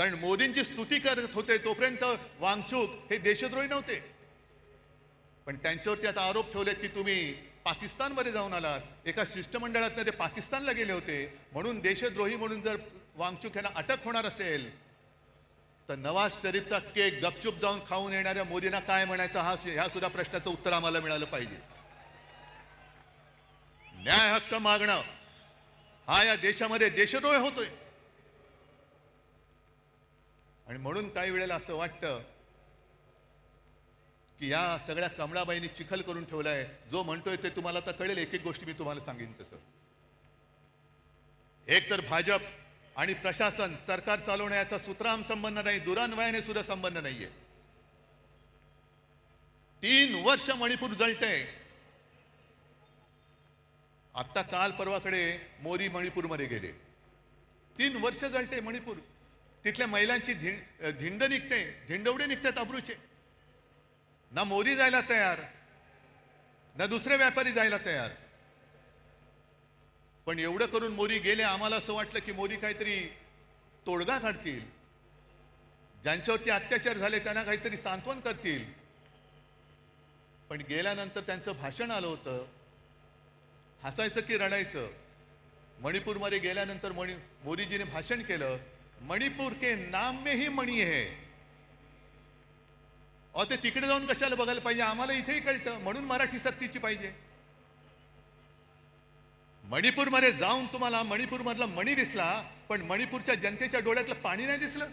कारण मोदींची स्तुती करत होते तोपर्यंत वांगचूक हे देशद्रोही नव्हते, पण त्यांच्यावरती आता आरोप ठेवले की तुम्ही पाकिस्तानमध्ये जाऊन आलात, एका शिष्टमंडळातनं ते पाकिस्तानला गेले होते, म्हणून देशद्रोही म्हणून जर वांगचूक यांना अटक होणार असेल तर नवाज शरीफचा केक गपचूप जाऊन खाऊन येणाऱ्या मोदींना काय म्हणायचं ह्या सुद्धा प्रश्नाचं उत्तर आम्हाला मिळालं पाहिजे. न्याय हक्क मागणं हा या देशामध्ये देशद्रोह होतोय. आणि म्हणून काही वेळेला असं वाटतं की या सगळ्या कमळाबाईंनी चिखल करून ठेवलाय. जो म्हणतोय ते तुम्हाला आता कळेल. एक एक गोष्टी मी तुम्हाला सांगेन तसं. एक तर भाजप आणि प्रशासन सरकार चालवण्याचा सुतराम संबंध नाही, दुरान्वयाने सुद्धा संबंध नाहीये. 3 वर्ष मणिपूर जळतंय. आता काल परवाकडे मोदी मणिपूरमध्ये गेले. 3 वर्ष जळते मणिपूर. तिथल्या महिलांची धिंड निघते, धिंडवडे निघतात अब्रूचे. ना मोदी जायला तयार, ना दुसरे व्यापारी जायला तयार. पण एवढं करून मोदी गेले. आम्हाला असं वाटलं की मोदी काहीतरी तोडगा काढतील, ज्यांच्यावरती अत्याचार झाले त्यांना काहीतरी सांत्वन करतील. पण गेल्यानंतर त्यांचं भाषण आलं होतं. हसायचं की रडायचं. मणिपूरमध्ये गेल्यानंतर मोदीजीने भाषण केलं, मणिपूर के नाम में ही मणी है. ते तिकडे जाऊन कशाला बघायला पाहिजे, आम्हाला इथेही कळतं, म्हणून मराठी सक्तीची पाहिजे. मणिपूरमध्ये जाऊन तुम्हाला मणिपूरमधला मणी दिसला, पण मणिपूरच्या जनतेच्या डोळ्यातलं पाणी नाही दिसलं.